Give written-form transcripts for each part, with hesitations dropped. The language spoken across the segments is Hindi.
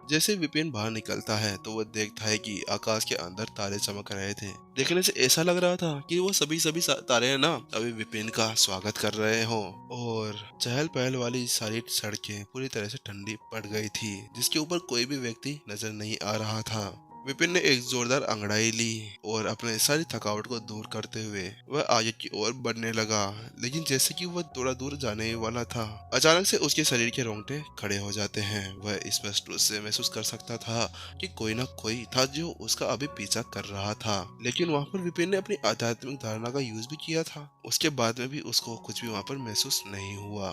जैसे विपिन बाहर निकलता है तो वह देखता है कि आकाश के अंदर तारे चमक रहे थे। देखने से ऐसा लग रहा था कि वो सभी तारे है ना अभी विपिन का स्वागत कर रहे हो। और चहल पहल वाली सारी सड़कें पूरी तरह से ठंडी पड़ गई थी, जिसके ऊपर कोई भी व्यक्ति नजर नहीं आ रहा था। विपिन ने एक जोरदार अंगड़ाई ली और अपने सारी थकावट को दूर करते हुए वह आगे की ओर बढ़ने लगा। लेकिन जैसे कि वह थोड़ा दूर जाने वाला था, अचानक से उसके शरीर के रोंगटे खड़े हो जाते हैं। वह स्पष्ट रूप से महसूस कर सकता था कि कोई ना कोई था जो उसका अभी पीछा कर रहा था। लेकिन वहाँ पर विपिन ने अपनी आध्यात्मिक धारणा का यूज भी किया था। उसके बाद में भी उसको कुछ भी वहाँ पर महसूस नहीं हुआ।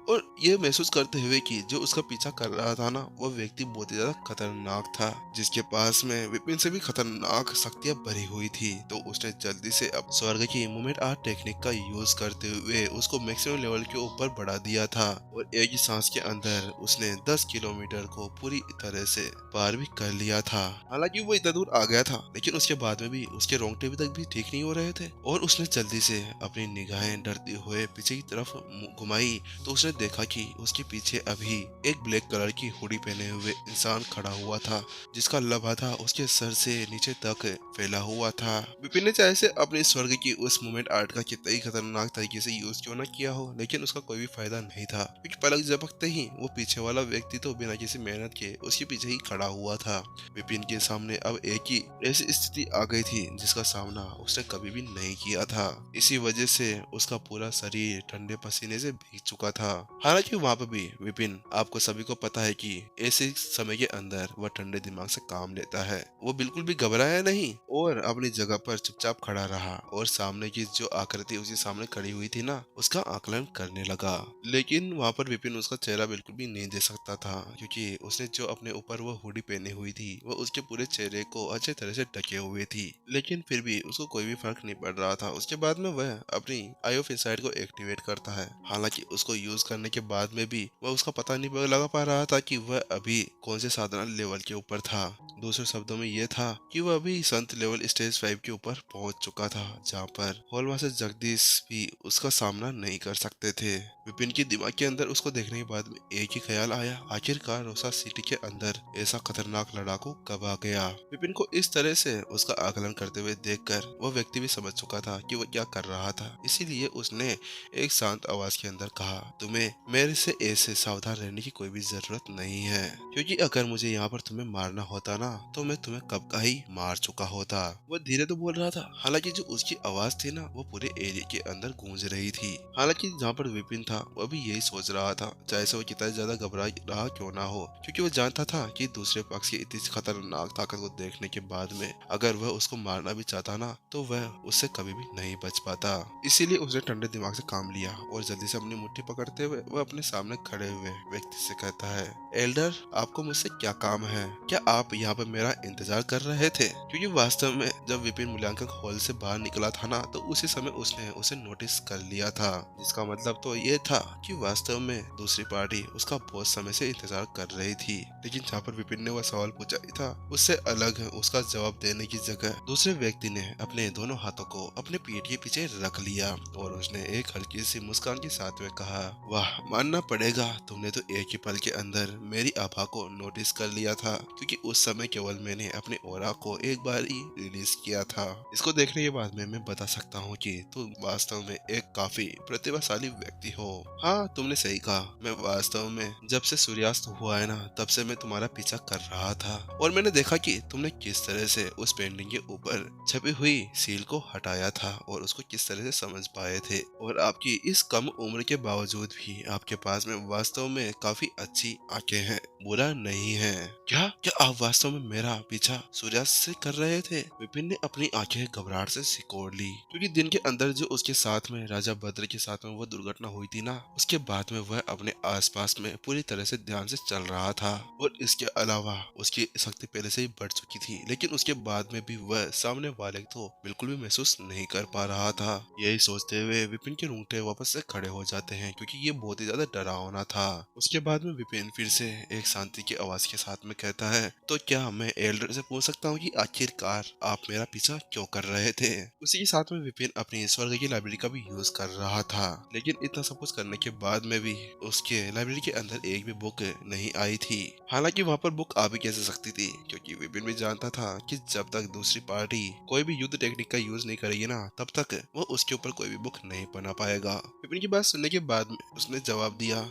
और ये महसूस करते हुए कि जो उसका पीछा कर रहा था ना, वह व्यक्ति बहुत ही ज्यादा खतरनाक था, जिसके पास में विपिन से भी खतरनाक शक्तियां भरी हुई थी। तो उसने जल्दी से अब स्वर्ग की मूवमेंट आर्ट टेक्निक का यूज करते हुए उसको मैक्सिमम लेवल के ऊपर बढ़ा दिया था और एक ही सांस के अंदर उसने 10 किलोमीटर को पूरी तरह से पार भी कर लिया था। हालांकि वो इतना दूर आ गया था, लेकिन उसके बाद में भी उसके रोंगटे भी तक भी ठीक नहीं हो रहे थे। और उसने जल्दी से अपनी निगाहें डरते हुए पीछे की तरफ घुमाई तो उसने देखा कि उसके पीछे अभी एक ब्लैक कलर की हुडी पहने हुए इंसान खड़ा हुआ था, जिसका लबादा उसके सर से नीचे तक फैला हुआ था। विपिन ने चाहे से अपने स्वर्ग की उस मूवमेंट आर्ट का कितना ही खतरनाक तरीके से यूज क्यों ना किया हो, लेकिन उसका कोई भी फायदा नहीं था, क्योंकि पलक झपकते ही वो पीछे वाला व्यक्ति तो बिना किसी मेहनत के उसके पीछे ही खड़ा हुआ था। विपिन के सामने अब एक ही ऐसी स्थिति आ गई थी जिसका सामना उसने कभी भी नहीं किया था। इसी वजह से उसका पूरा शरीर ठंडे पसीने से भीग चुका था। हालांकि वहाँ पर भी विपिन, आपको सभी को पता है कि ऐसे समय के अंदर वह ठंडे दिमाग से काम लेता है। वो बिल्कुल भी घबराया नहीं और अपनी जगह पर चुपचाप खड़ा रहा और सामने की जो आकृति उसके सामने खड़ी हुई थी ना, उसका आकलन करने लगा। लेकिन वहाँ पर विपिन उसका चेहरा बिल्कुल भी नहीं देख सकता था, क्योंकि उसने जो अपने ऊपर वो हुडी पहनी हुई थी वो उसके पूरे चेहरे को अच्छे तरह से ढके हुए थी। लेकिन फिर भी उसको कोई भी फर्क नहीं पड़ रहा था। उसके बाद में वह अपनी आई ऑफ इनसाइट को एक्टिवेट करता है। हालांकि उसको यूज करने के बाद में भी वह उसका पता नहीं लगा पा रहा था कि वह अभी कौन से साधारण लेवल के ऊपर था। दूसरे शब्दों में यह था कि वह अभी संत लेवल स्टेज 5 के ऊपर पहुंच चुका था, जहां पर हॉलमास्टर जगदीश भी उसका सामना नहीं कर सकते थे। विपिन के दिमाग के अंदर उसको देखने के बाद में एक ही ख्याल आया, आखिरकार रोसा सिटी के अंदर ऐसा खतरनाक लड़ाकू कब आ गया। विपिन को इस तरह से उसका आकलन करते हुए देखकर वह व्यक्ति भी समझ चुका था कि वह क्या कर रहा था। इसीलिए उसने एक शांत आवाज के अंदर कहा, तुम्हें मेरे से ऐसे सावधान रहने की कोई भी जरूरत नहीं है, क्योंकि अगर मुझे यहाँ पर तुम्हें मारना होता ना तो मैं तुम्हें कब का ही मार चुका होता। वह धीरे तो बोल रहा था, हालांकि जो उसकी आवाज थी ना वो पूरे एरिया के अंदर गूंज रही थी। हालांकि जहाँ पर विपिन था वह भी यही सोच रहा था, चाहे से वो कितना ज्यादा घबरा रहा क्यों ना हो, क्योंकि वो जानता था कि दूसरे पक्ष की इतनी खतरनाक ताकत को देखने के बाद में अगर वह उसको मारना भी चाहता ना तो वह उससे कभी भी नहीं बच पाता। इसीलिए उसने ठंडे दिमाग से काम लिया और जल्दी से अपनी मुट्ठी पकड़ते हुए वह अपने सामने खड़े हुए व्यक्ति से कहता है, एल्डर, आपको मुझसे क्या काम है? क्या आप यहाँ पर मेरा इंतजार कर रहे थे? क्योंकि वास्तव में जब विपिन मूल्यांकन हॉल से बाहर निकला था ना तो उसी समय उसने उसे नोटिस कर लिया था, जिसका मतलब तो ये था कि वास्तव में दूसरी पार्टी उसका बहुत समय से इंतजार कर रही थी। लेकिन जहाँ पर विपिन ने वह सवाल पूछा ही था, उससे अलग उसका जवाब देने की जगह दूसरे व्यक्ति ने अपने दोनों हाथों को अपने पीठ के पीछे रख लिया और उसने एक हल्की सी मुस्कान के साथ में कहा, वाह, मानना पड़ेगा, तुमने तो एक ही पल के अंदर मेरी आभा को नोटिस कर लिया था, क्योंकि उस समय केवल मैंने अपने ओरा को एक बार ही रिलीज किया था। इसको देखने के बाद में मैं बता सकता हूँ कि तुम वास्तव में एक काफी प्रतिभाशाली व्यक्ति हो। हाँ, तुमने सही कहा, मैं वास्तव में जब से सूर्यास्त हुआ है ना तब से मैं तुम्हारा पीछा कर रहा था और मैंने देखा कि तुमने किस तरह से उस पेंटिंग के ऊपर छपी हुई सील को हटाया था और उसको किस तरह से समझ पाए थे। और आपकी इस कम उम्र के बावजूद भी आपके पास में वास्तव में काफी अच्छी आंखें हैं, बुरा नहीं है। क्या क्या आप वास्तव में मेरा पीछा सूर्यास्त से कर रहे थे? विपिन ने अपनी आंखें घबराहट से सिकोड़ ली, क्योंकि दिन के अंदर जो उसके साथ में राजा भद्र के साथ में वो दुर्घटना हुई थी ना, उसके बाद में वह अपने आसपास में पूरी तरह से ध्यान से चल रहा था और इसके अलावा उसकी शक्ति पहले से ही बढ़ चुकी थी। लेकिन उसके बाद में भी वह सामने वाले को बिल्कुल भी महसूस नहीं कर पा रहा था। यही सोचते हुए विपिन के रोंगटे वापस से खड़े हो जाते हैं, क्योंकि ये बहुत ही ज्यादा डरावना था। उसके बाद में विपिन फिर से एक शांति की आवाज के साथ में कहता है, तो क्या मैं मैं एल्डर से पूछ सकता हूँ कि आखिरकार आप मेरा पीछा क्यों कर रहे थे। उसी के साथ में विपिन अपनी स्वर्ग की लाइब्रेरी का भी यूज कर रहा था, लेकिन इतना सब कुछ करने के बाद में भी उसके लाइब्रेरी के अंदर एक भी बुक नहीं आई थी। हालांकि वहाँ पर बुक आ भी कैसे सकती थी, क्योंकि विपिन भी जानता था कि जब तक दूसरी पार्टी कोई भी युद्ध टेक्निक का यूज नहीं करेगी ना, तब तक वो उसके ऊपर कोई भी बुक नहीं बना पाएगा। विपिन की बात सुनने के बाद में उसने जवाब दिया,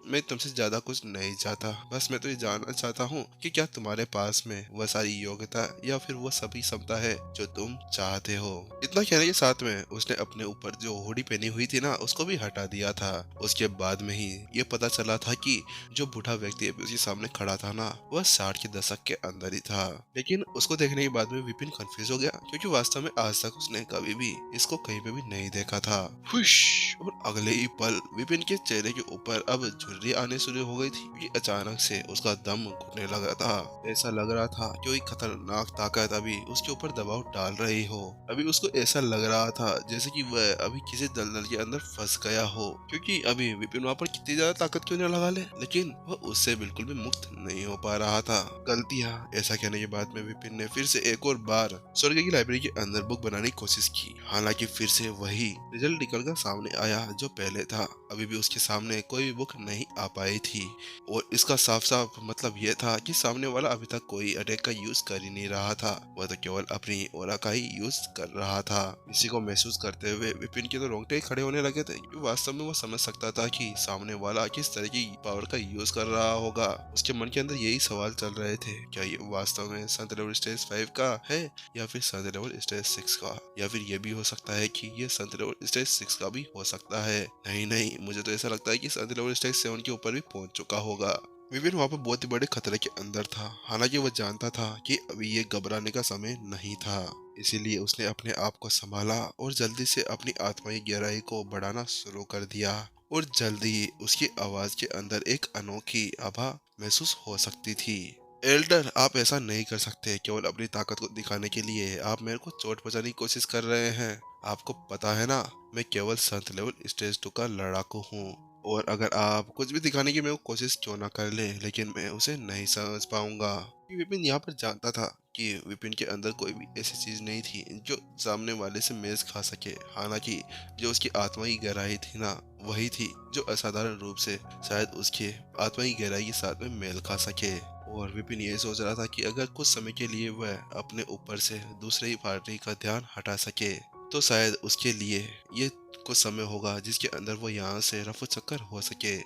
मैं तुमसे ज्यादा कुछ नहीं चाहता, बस मैं तो ये जानना चाहता हूँ कि क्या तुम्हारे पास में वह सारी योग्यता या फिर वह सभी क्षमता है जो तुम चाहते हो। इतना कहने के साथ में उसने अपने ऊपर जो हुडी पहनी हुई थी ना, उसको भी हटा दिया था। उसके बाद में ही ये पता चला था कि जो बूढ़ा व्यक्ति अभी उसके सामने खड़ा था ना, वह 60 के दशक के अंदर ही था। लेकिन उसको देखने के बाद में विपिन कंफ्यूज हो गया, क्योंकि वास्तव में आज तक उसने कभी भी इसको कहीं पे भी नहीं देखा था। और अगले ही पल विपिन के चेहरे के ऊपर अब झुर्री आने शुरू हो गई थी, क्योंकि अचानक से उसका दम घुटने लगा था। ऐसा लग रहा था कि कोई खतरनाक ताकत अभी उसके ऊपर दबाव डाल रही हो। अभी उसको ऐसा लग रहा था जैसे कि वह अभी किसी दलदल के अंदर फंस गया हो, क्योंकि अभी विपिन वहाँ पर कितनी ज्यादा ताकत क्यों न लगा ले, लेकिन वह उससे बिल्कुल भी मुक्त नहीं हो पा रहा था। गलतियाँ, ऐसा कहने के बाद में विपिन ने फिर से एक और बार स्वर्ग की लाइब्रेरी के अंदर बुक बनाने की कोशिश की। हालांकि फिर से वही रिजल्ट निकल कर सामने आया जो पहले था। अभी भी उसके सामने कोई भी बुक नहीं आ पाई थी, और इसका साफ साफ मतलब यह था कि सामने वाला अभी तक कोई अटैक का यूज कर ही नहीं रहा था, वह तो केवल अपनी ओरा का ही यूज कर रहा था। इसी को महसूस करते हुए विपिन के तो रोंगटे खड़े होने लगे थे, क्योंकि वास्तव में वो समझ सकता था कि सामने वाला किस तरह की पावर का यूज कर रहा होगा। उसके मन के अंदर यही सवाल चल रहे थे, क्या ये वास्तव में संत लेवल स्टेज 5 का है या फिर संत लेवल स्टेज 6 का, या फिर ये भी हो सकता है कि ये संत लेवल स्टेज 6 का भी हो सकता है। नहीं, मुझे तो ऐसा लगता है कि संत लेवल स्टेज 7 के ऊपर भी पहुंच चुका होगा। विपिन वहाँ पर बहुत ही बड़े खतरे के अंदर था। हालांकि वह जानता था कि अभी ये घबराने का समय नहीं था, इसीलिए उसने अपने आप को संभाला और जल्दी से अपनी आत्माई गहराई को बढ़ाना शुरू कर दिया। और जल्दी ही उसकी आवाज के अंदर एक अनोखी आभा महसूस हो सकती थी। एल्डर, आप ऐसा नहीं कर सकते। केवल अपनी ताकत को दिखाने के लिए आप मेरे को चोट पहुंचाने की कोशिश कर रहे हैं। आपको पता है ना, मैं केवल संत लेवल स्टेज 2 का लड़ाकू हूँ, और अगर आप कुछ भी दिखाने की मेरे को कोशिश क्यों ना कर ले, लेकिन मैं उसे नहीं समझ पाऊंगा। विपिन यहाँ पर जानता था कि विपिन के अंदर कोई भी ऐसी चीज नहीं थी जो सामने वाले से मेज खा सके। हालांकि जो उसकी आत्मा की गहराई थी ना, वही थी जो असाधारण रूप से शायद उसके आत्मा की गहराई के साथ में मेल खा सके। और विपिन ये सोच रहा था कि अगर कुछ समय के लिए वह अपने ऊपर से दूसरे ही पार्टी का ध्यान हटा सके, तो शायद उसके लिए ये कुछ समय होगा जिसके अंदर वो यहाँ से रफू चक्कर हो सके।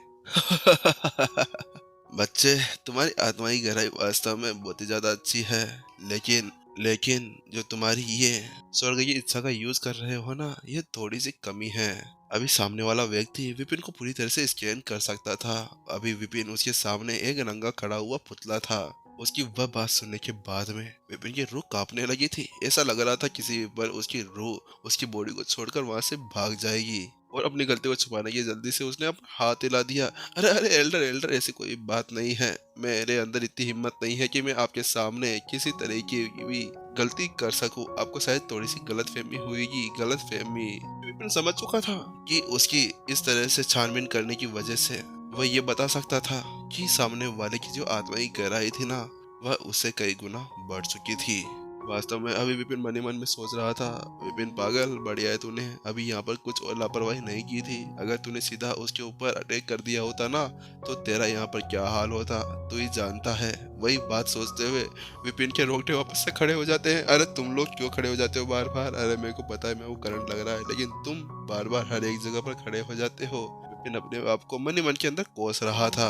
बच्चे, तुम्हारी आत्माई गहराई वास्तव में बहुत ही ज्यादा अच्छी है, लेकिन जो तुम्हारी ये स्वर्ग की इच्छा का यूज कर रहे हो ना, ये थोड़ी सी कमी है। अभी सामने वाला व्यक्ति विपिन को पूरी तरह से स्कैन कर सकता था। अभी विपिन उसके सामने एक नंगा खड़ा हुआ पुतला था। उसकी वह बात सुनने के बाद में विपिन की रूह कांपने लगी थी। ऐसा लग रहा था किसी पर उसकी रूह उसकी बॉडी को छोड़कर वहां से भाग जाएगी। और अपनी गलती को छुपाने की जल्दी से उसने अपना हाथ हिला दिया। अरे अरे एल्डर, ऐसी कोई बात नहीं है। मेरे अंदर इतनी हिम्मत नहीं है कि मैं आपके सामने किसी तरह की भी गलती कर सकूं। आपको शायद थोड़ी सी गलतफहमी हुईगी। गलतफहमी। विपिन समझ चुका था कि उसकी इस तरह से छानबीन करने की वजह से वह ये बता सकता था कि सामने वाले की जो आत्माई गहराई थी ना, वह उससे कई गुना बढ़ चुकी थी। वास्तव में अभी विपिन मन ही मन में सोच रहा था, विपिन पागल, बढ़िया है तूने अभी यहाँ पर कुछ और लापरवाही नहीं की थी। अगर तूने सीधा उसके ऊपर अटैक कर दिया होता ना, तो तेरा यहाँ पर क्या हाल होता तू ही जानता है। वही बात सोचते हुए विपिन के रोंगटे वापस से खड़े हो जाते हैं। अरे तुम लोग क्यों खड़े हो जाते हो बार बार? अरे मेरे को पता है मेरे को करंट लग रहा है, लेकिन तुम बार बार हर एक जगह पर खड़े हो जाते हो। विपिन अपने आप को मन ही मन के अंदर कोस रहा था।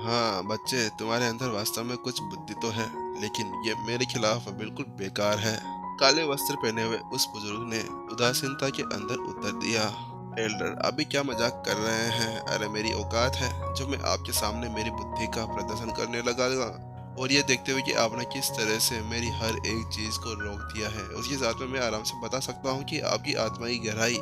हाँ बच्चे, तुम्हारे अंदर वास्तव में कुछ बुद्धि तो है, लेकिन ये मेरे खिलाफ बिल्कुल बेकार है। काले वस्त्र पहने हुए उस बुजुर्ग ने उदासीनता के अंदर उत्तर दिया। एल्डर, अभी क्या मजाक कर रहे हैं? अरे मेरी औकात है जो मैं आपके सामने मेरी बुद्धि का प्रदर्शन करने लगा। और ये देखते हुए कि आपने किस तरह से मेरी हर एक चीज को रोक दिया है, उसके साथ में मैं आराम से बता सकता हूँ कि आपकी आत्मा की गहराई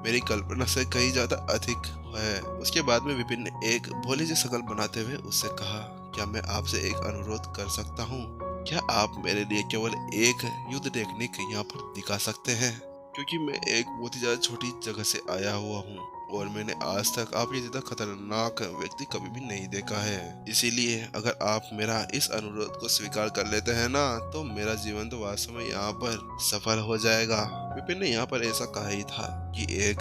मेरी कल्पना से कहीं ज्यादा अधिक है। उसके बाद में विपिन ने एक भोली सी शकल बनाते हुए उससे कहा, क्या मैं आपसे एक अनुरोध कर सकता हूँ? क्या आप मेरे लिए केवल एक युद्ध टेक्निक यहाँ पर दिखा सकते हैं? क्योंकि मैं एक बहुत ही ज्यादा छोटी जगह से आया हुआ हूँ और मैंने आज तक आपके जितना खतरनाक व्यक्ति कभी भी नहीं देखा है। इसीलिए अगर आप मेरा इस अनुरोध को स्वीकार कर लेते हैं ना, तो मेरा जीवन तो वास्तव में यहाँ पर सफल हो जाएगा। विपिन ने यहाँ पर ऐसा कहा ही था कि एक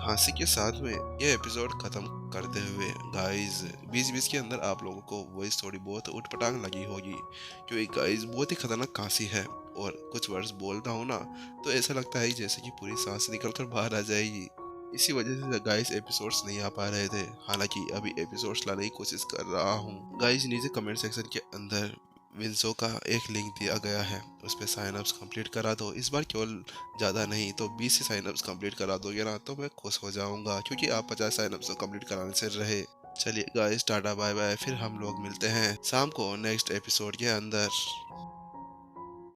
खांसी के साथ में यह एपिसोड खत्म करते हुए गाइस बीच बीच के अंदर आप लोगों को वॉइस थोड़ी बहुत उठपटांग लगी होगी, क्योंकि गाइस बहुत ही खतरनाक खांसी है और कुछ वर्ड्स बोलता हूँ ना तो ऐसा लगता है जैसे कि पूरी सांस निकल कर बाहर आ जाएगी। इसी वजह से गाइस एपिसोड्स नहीं आ पा रहे थे। हालांकि अभी एपिसोड्स लाने की कोशिश कर रहा हूँ। गाइस नीचे कमेंट सेक्शन के अंदर विंसो का एक लिंक दिया गया है, उस पर साइन अप्स कंप्लीट करा दो। इस बार केवल ज़्यादा नहीं तो 20 से साइन अप्स कंप्लीट करा दोगे ना तो मैं खुश हो जाऊंगा, क्योंकि आप 50 साइन अप्स कंप्लीट कराने से रहे। चलिए गाइस टाटा बाय बाय, फिर हम लोग मिलते हैं शाम को नेक्स्ट एपिसोड के अंदर।